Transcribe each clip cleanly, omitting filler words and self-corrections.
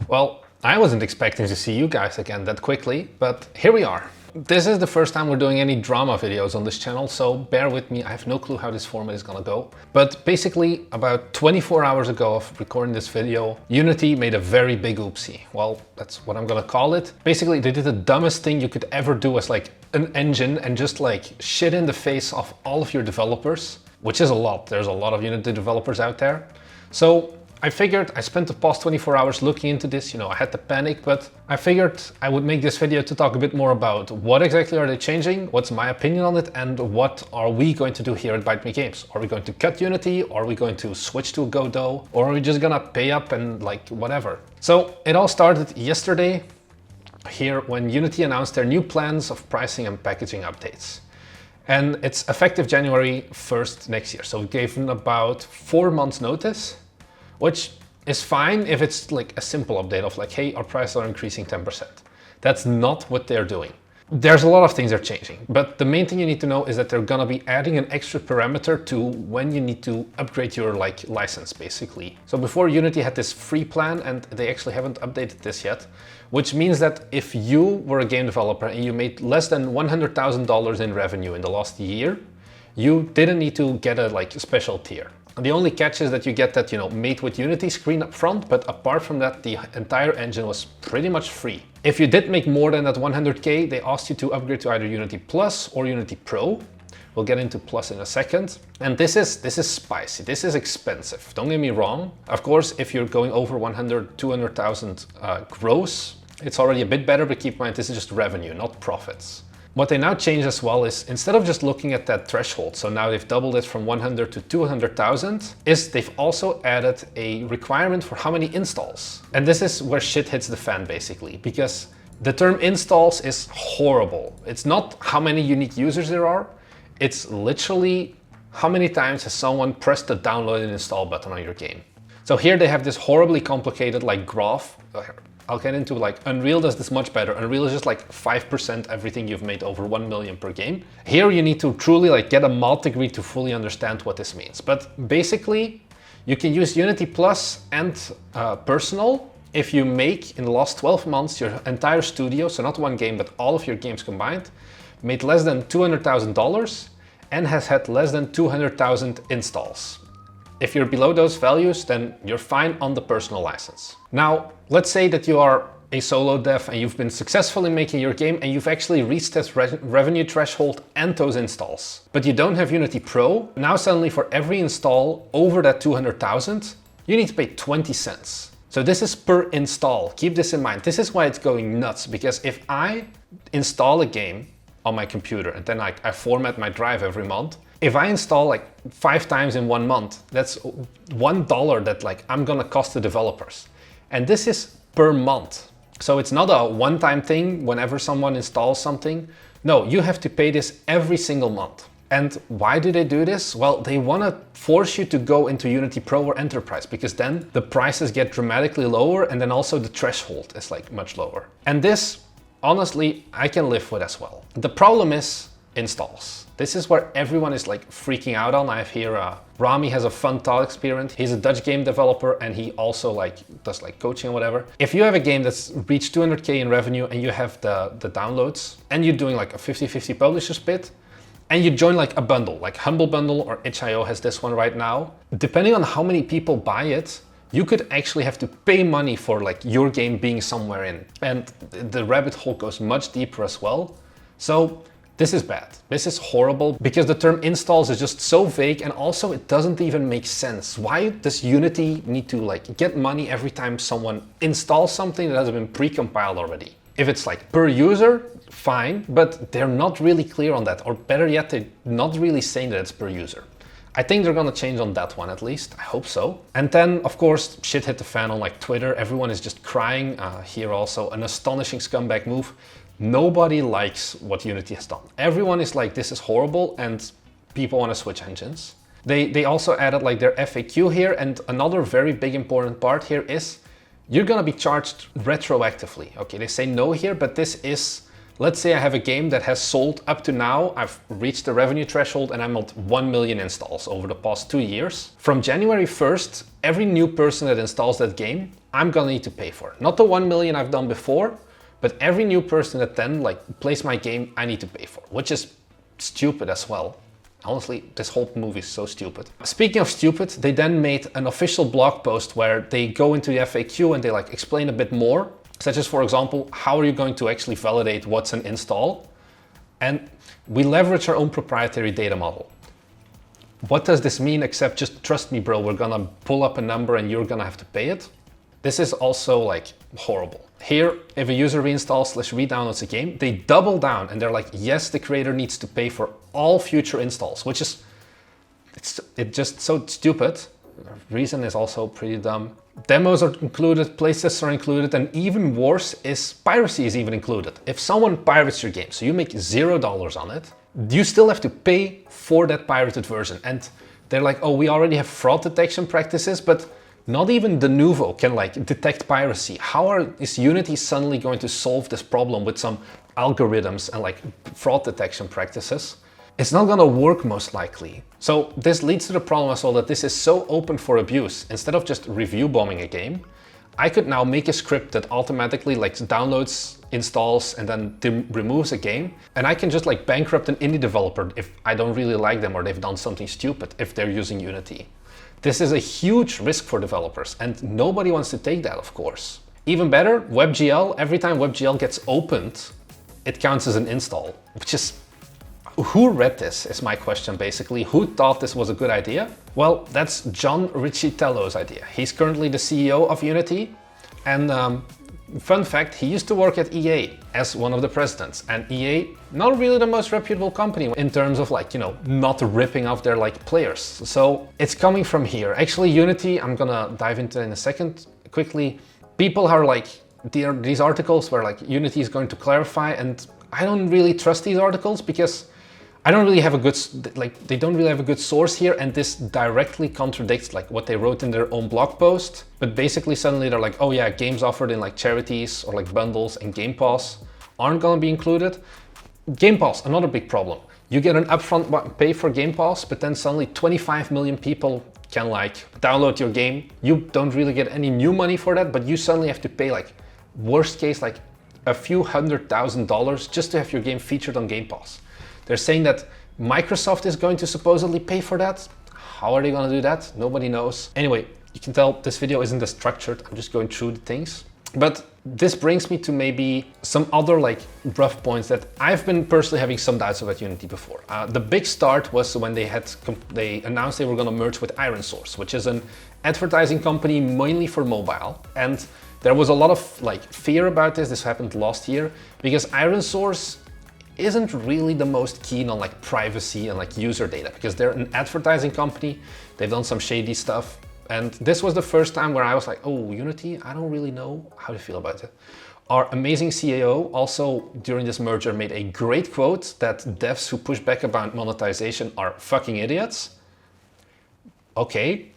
Well, I wasn't expecting to see you guys again that quickly, but here we are. This is the first time we're doing any drama videos on this channel, so bear with me. I have no clue how this format is gonna go. But basically, about 24 hours ago of recording this video, Unity made a very big oopsie. Well, that's what I'm gonna call it. Basically, they did the dumbest thing you could ever do as like an engine and just like shit in the face of all of your developers, which is a lot. There's a lot of Unity developers out there. So I figured, I spent the past 24 hours looking into this, I had to panic, but I figured I would make this video to talk a bit more about what exactly are they changing, what's my opinion on it, and what are we going to do here at Bite Me Games. Are we going to cut Unity? Are we going to switch to Godot? Or are we just gonna pay up and like whatever? So it all started yesterday here when Unity announced their new plans of pricing and packaging updates. And it's effective January 1st next year. So we gave them about 4 months notice, which is fine if it's like a simple update of like, hey, our prices are increasing 10%. That's not what they're doing. There's a lot of things they're changing, but the main thing you need to know is that they're gonna be adding an extra parameter to when you need to upgrade your like license, basically. So before Unity had this free plan and they actually haven't updated this yet, which means that if you were a game developer and you made less than $100,000 in revenue in the last year, you didn't need to get a like special tier. The only catch is that you get that, made with Unity screen up front, but apart from that, the entire engine was pretty much free. If you did make more than that 100K, they asked you to upgrade to either Unity Plus or Unity Pro. We'll get into Plus in a second. And this is spicy, this is expensive, don't get me wrong. Of course, if you're going over 100, 200,000 gross, it's already a bit better, but keep in mind, this is just revenue, not profits. What they now changed as well is instead of just looking at that threshold, so now they've doubled it from 100 to 200,000, is they've also added a requirement for how many installs. And this is where shit hits the fan basically, because the term installs is horrible. It's not how many unique users there are, it's literally how many times has someone pressed the download and install button on your game. So here they have this horribly complicated like graph. I'll get into like Unreal does this much better. Unreal is just like 5% everything you've made over 1 million per game. Here you need to truly like get a mod degree to fully understand what this means. But basically you can use Unity Plus and Personal if you make in the last 12 months your entire studio, so not one game but all of your games combined, made less than $200,000 and has had less than 200,000 installs. If you're below those values, then you're fine on the personal license. Now, let's say that you are a solo dev and you've been successful in making your game and you've actually reached this revenue threshold and those installs, but you don't have Unity Pro. Now suddenly for every install over that 200,000, you need to pay 20 cents. So this is per install. Keep this in mind. This is why it's going nuts, because if I install a game on my computer and then I format my drive every month, if I install like 5 times in 1 month, that's $1 that like I'm gonna cost the developers. And this is per month. So it's not a one-time thing whenever someone installs something. No, you have to pay this every single month. And why do they do this? Well, they wanna force you to go into Unity Pro or Enterprise, because then the prices get dramatically lower and then also the threshold is like much lower. And this, honestly, I can live with as well. The problem is installs. This is where everyone is like freaking out on. I have here Rami has a fun thought experiment. He's a Dutch game developer and he also like does like coaching and whatever. If you have a game that's reached 200K in revenue and you have the downloads and you're doing like a 50-50 publisher split and you join like a bundle, like Humble Bundle or itch.io has this one right now, depending on how many people buy it, you could actually have to pay money for like your game being somewhere in. And the rabbit hole goes much deeper as well. So this is bad. This is horrible because the term installs is just so vague, and also it doesn't even make sense. Why does Unity need to like get money every time someone installs something that has been pre-compiled already? If it's like per user, fine, but they're not really clear on that, or better yet, they're not really saying that it's per user. I think they're gonna change on that one at least, I hope so. And then of course, shit hit the fan on like Twitter. Everyone is just crying. Here also an astonishing scumbag move. Nobody likes what Unity has done. Everyone is like, this is horrible, and people want to switch engines. They also added like their FAQ here, and another very big important part here is you're gonna be charged retroactively. Okay, they say no here, but this is Let's say I have a game that has sold up to now, I've reached the revenue threshold and I'm at 1 million installs over the past 2 years. From January 1st, every new person that installs that game, I'm gonna need to pay for. Not the 1 million I've done before, but every new person that then like plays my game, I need to pay for, which is stupid as well. Honestly, this whole movie is so stupid. Speaking of stupid, they then made an official blog post where they go into the FAQ and they like explain a bit more. Such as, for example, how are you going to actually validate what's an install? And we leverage our own proprietary data model. What does this mean except just trust me, bro, we're gonna pull up a number and you're gonna have to pay it? This is also like horrible. Here, if a user reinstalls/redownloads a game, they double down and they're like, yes, the creator needs to pay for all future installs, which is, it's just so stupid. Reason is also pretty dumb. Demos are included, playtests are included, and even worse is piracy is even included. If someone pirates your game, so you make $0 on it, you still have to pay for that pirated version. And they're like, oh, we already have fraud detection practices, but not even de novo can like detect piracy. How is Unity suddenly going to solve this problem with some algorithms and like fraud detection practices? It's not gonna work most likely. So this leads to the problem as well that this is so open for abuse. Instead of just review bombing a game, I could now make a script that automatically like downloads, installs, and then removes a game. And I can just like bankrupt an indie developer if I don't really like them or they've done something stupid if they're using Unity. This is a huge risk for developers and nobody wants to take that, of course. Even better, WebGL, every time WebGL gets opened, it counts as an install, which is, who read this is my question basically. Who thought this was a good idea? Well, that's John Riccitello's idea. He's currently the CEO of Unity. And fun fact, he used to work at EA as one of the presidents. And EA, not really the most reputable company in terms of like, you know, not ripping off their like players. So it's coming from here. Actually, Unity, I'm gonna dive into in a second quickly. People are like, these articles where like Unity is going to clarify, and I don't really trust these articles because I don't really have a good, like, they don't really have a good source here, and this directly contradicts like what they wrote in their own blog post. But basically suddenly they're like, oh yeah, games offered in like charities or like bundles and Game Pass aren't gonna be included. Game Pass, another big problem. You get an upfront pay for Game Pass, but then suddenly 25 million people can like download your game. You don't really get any new money for that, but you suddenly have to pay like, worst case, like a few $100,000 just to have your game featured on Game Pass. They're saying that Microsoft is going to supposedly pay for that. How are they going to do that? Nobody knows. Anyway, you can tell this video isn't as structured. I'm just going through the things. But this brings me to maybe some other like rough points that I've been personally having some doubts about Unity before. The big start was when they announced they were going to merge with ironSource, which is an advertising company mainly for mobile. And there was a lot of like fear about this. This happened last year because ironSource isn't really the most keen on like privacy and like user data because they're an advertising company. They've done some shady stuff. And this was the first time where I was like, oh, Unity, I don't really know how to feel about it. Our amazing CAO also during this merger made a great quote that devs who push back about monetization are fucking idiots. Okay.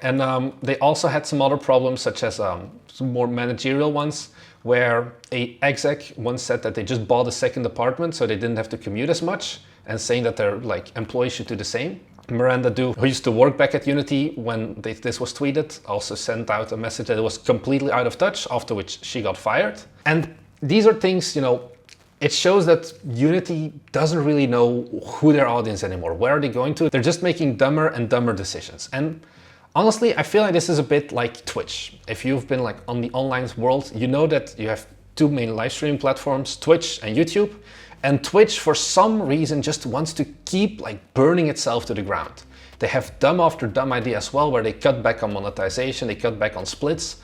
And they also had some other problems such as some more managerial ones, where a exec once said that they just bought a second apartment so they didn't have to commute as much, and saying that their like employees should do the same. Miranda Du, who used to work back at Unity when this was tweeted, also sent out a message that it was completely out of touch, after which she got fired. And these are things, you know, it shows that Unity doesn't really know who their audience anymore. Where are they going to? They're just making dumber and dumber decisions. And honestly, I feel like this is a bit like Twitch. If you've been like on the online world, you know that you have two main live streaming platforms, Twitch and YouTube. And Twitch, for some reason, just wants to keep like burning itself to the ground. They have dumb after dumb idea as well, where they cut back on monetization, they cut back on splits.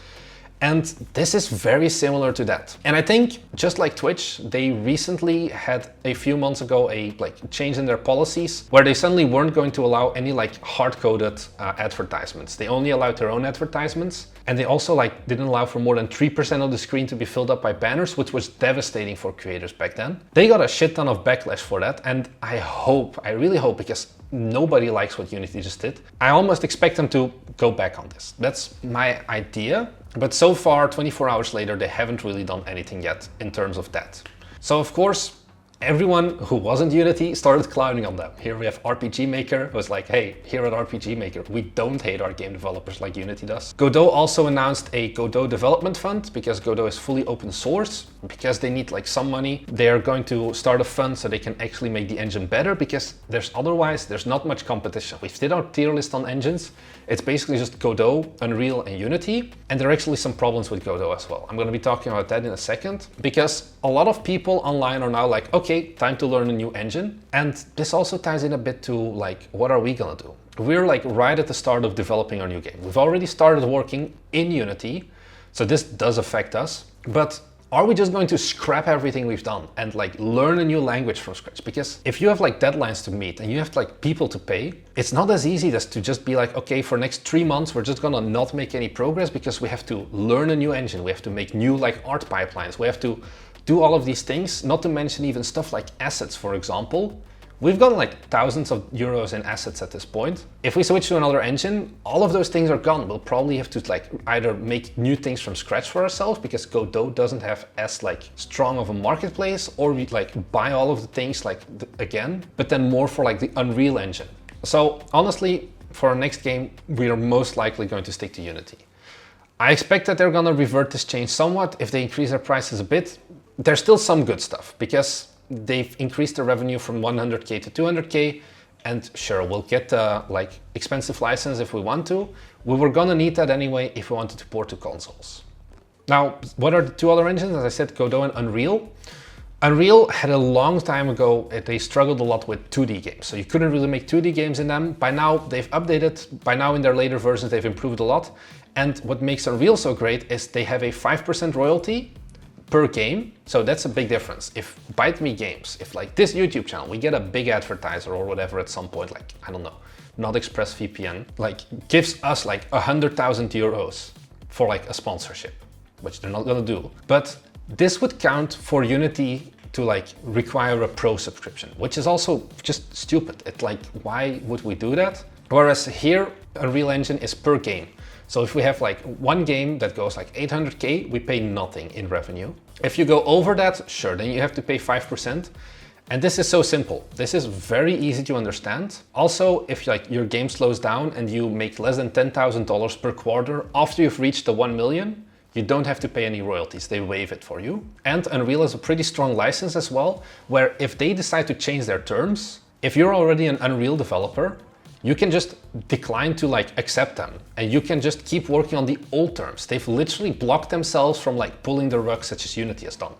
And this is very similar to that. And I think just like Twitch, they recently had a few months ago a change in their policies where they suddenly weren't going to allow any like hard-coded advertisements. They only allowed their own advertisements. And they also didn't allow for more than 3% of the screen to be filled up by banners, which was devastating for creators back then. They got a shit ton of backlash for that. And I really hope, because nobody likes what Unity just did, I almost expect them to go back on this. That's my idea. But so far, 24 hours later, they haven't really done anything yet in terms of that. So of course, everyone who wasn't Unity started clowning on them. Here we have RPG Maker, who was like, hey, here at RPG Maker, we don't hate our game developers like Unity does. Godot also announced a Godot development fund because Godot is fully open source. Because they need like some money, they are going to start a fund so they can actually make the engine better, because otherwise there's not much competition. We've did our tier list on engines. It's basically just Godot, Unreal and Unity. And there are actually some problems with Godot as well. I'm going to be talking about that in a second, because a lot of people online are now like, okay, time to learn a new engine. And this also ties in a bit to like, what are we going to do? We're like right at the start of developing our new game. We've already started working in Unity, so this does affect us. But are we just going to scrap everything we've done and like learn a new language from scratch? Because if you have like deadlines to meet and you have like people to pay, it's not as easy as to just be like, okay, for next 3 months, we're just gonna not make any progress because we have to learn a new engine. We have to make new like art pipelines. We have to do all of these things, not to mention even stuff like assets, for example. We've got like thousands of euros in assets at this point. If we switch to another engine, all of those things are gone. We'll probably have to like either make new things from scratch for ourselves, because Godot doesn't have as like strong of a marketplace, or we like buy all of the things like again, but then more for like the Unreal Engine. So honestly, for our next game, we are most likely going to stick to Unity. I expect that they're gonna revert this change somewhat if they increase their prices a bit. There's still some good stuff, because they've increased the revenue from 100k to 200k, and sure, we'll get like expensive license if we want to. We were gonna need that anyway if we wanted to port to consoles. Now, what are the two other engines? As I said, Godot and Unreal. Unreal had a long time ago, they struggled a lot with 2D games, so you couldn't really make 2D games in them. By now, they've updated. By now, in their later versions, they've improved a lot. And what makes Unreal so great is they have a 5% royalty per game. So that's a big difference. If Bite Me Games, if like this YouTube channel, we get a big advertiser or whatever at some point, like, I don't know, not ExpressVPN, like gives us like 100,000 euros for like a sponsorship, which they're not gonna do. But this would count for Unity to like require a pro subscription, which is also just stupid. It's like, why would we do that? Whereas here, Unreal Engine is per game. So if we have like one game that goes like 800k, we pay nothing in revenue. If you go over that, sure, then you have to pay 5%. And this is so simple. This is very easy to understand. Also, if like your game slows down and you make less than $10,000 per quarter after you've reached the 1 million, you don't have to pay any royalties. They waive it for you. And Unreal has a pretty strong license as well, where if they decide to change their terms, if you're already an Unreal developer, you can just decline to like accept them, and you can just keep working on the old terms. They've literally blocked themselves from like pulling the rug, such as Unity has done,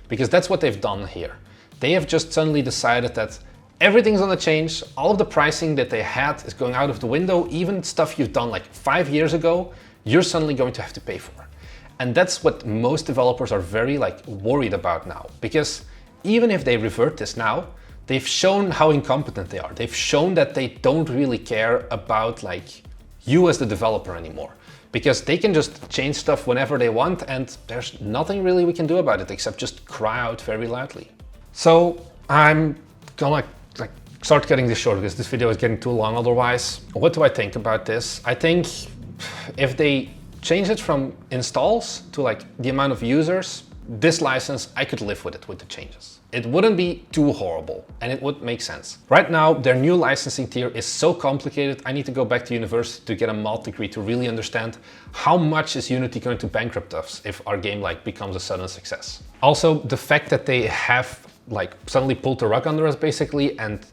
because that's what they've done here. They have just suddenly decided that everything's gonna change. All of the pricing that they had is going out of the window. Even stuff you've done like 5 years ago, you're suddenly going to have to pay for. And that's what most developers are very like worried about now, because even if they revert this now, they've shown how incompetent they are. They've shown that they don't really care about like you as the developer anymore, because they can just change stuff whenever they want, and there's nothing really we can do about it except just cry out very loudly. So I'm gonna like start cutting this short because this video is getting too long otherwise. What do I think about this? I think if they change it from installs to like the amount of users, this license, I could live with it with the changes. It wouldn't be too horrible and it would make sense. Right now, their new licensing tier is so complicated. I need to go back to university to get a mod degree to really understand how much is Unity going to bankrupt us if our game like becomes a sudden success. Also, the fact that they have like suddenly pulled the rug under us basically and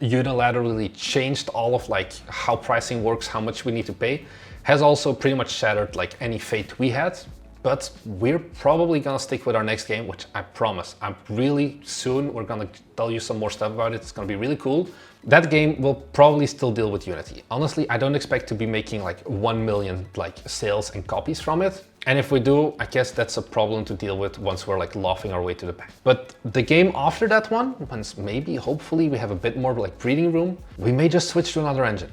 unilaterally changed all of like how pricing works, how much we need to pay, has also pretty much shattered like any faith we had. But we're probably gonna stick with our next game, which I promise, I'm really soon, we're gonna tell you some more stuff about it. It's gonna be really cool. That game will probably still deal with Unity. Honestly, I don't expect to be making like 1 million like sales and copies from it. And if we do, I guess that's a problem to deal with once we're like laughing our way to the bank. But the game after that one, once maybe, hopefully we have a bit more like breathing room, we may just switch to another engine.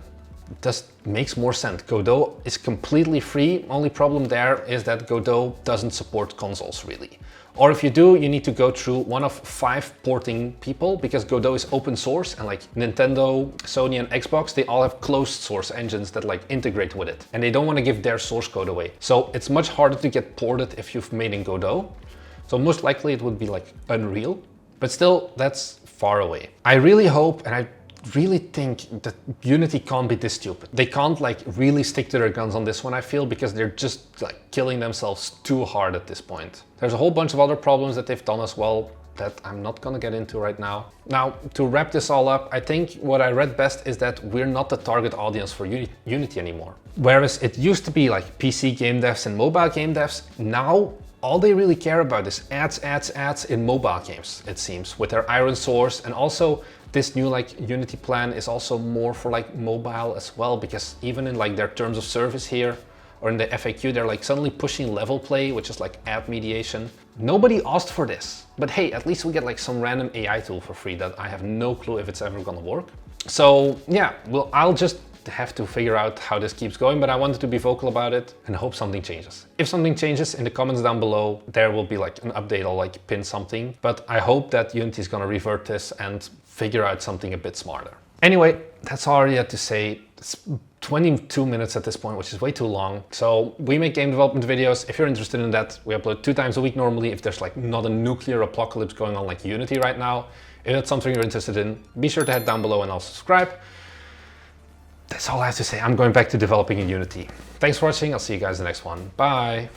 It just makes more sense. Godot is completely free. Only problem there is that Godot doesn't support consoles really. Or if you do, you need to go through one of 5 porting people, because Godot is open source and like Nintendo, Sony and Xbox, they all have closed source engines that like integrate with it, and they don't want to give their source code away. So it's much harder to get ported if you've made in Godot. So most likely it would be like Unreal, but still that's far away. I really hope, and I really think that Unity can't be this stupid. They can't like really stick to their guns on this one, I feel, because they're just like killing themselves too hard at this point. There's a whole bunch of other problems that they've done as well that I'm not gonna get into right now. Now, to wrap this all up, I think what I read best is that we're not the target audience for Unity anymore. Whereas it used to be like PC game devs and mobile game devs, now all they really care about is ads, ads, ads in mobile games, it seems, with their iron source. And also this new like Unity plan is also more for like mobile as well, because even in like their terms of service here, or in the FAQ, they're like suddenly pushing level play, which is like ad mediation. Nobody asked for this, but hey, at least we get like some random AI tool for free that I have no clue if it's ever gonna work. So yeah, well, I'll just have to figure out how this keeps going, but I wanted to be vocal about it and hope something changes. If something changes, in the comments down below, there will be like an update. I'll like pin something, but I hope that Unity is gonna revert this and figure out something a bit smarter. Anyway, that's all I had to say. It's 22 minutes at this point, which is way too long. So we make game development videos. If you're interested in that, we upload 2 times a week normally, if there's like not a nuclear apocalypse going on like Unity right now. If that's something you're interested in, be sure to head down below and also subscribe. That's all I have to say. I'm going back to developing in Unity. Thanks for watching. I'll see you guys in the next one. Bye.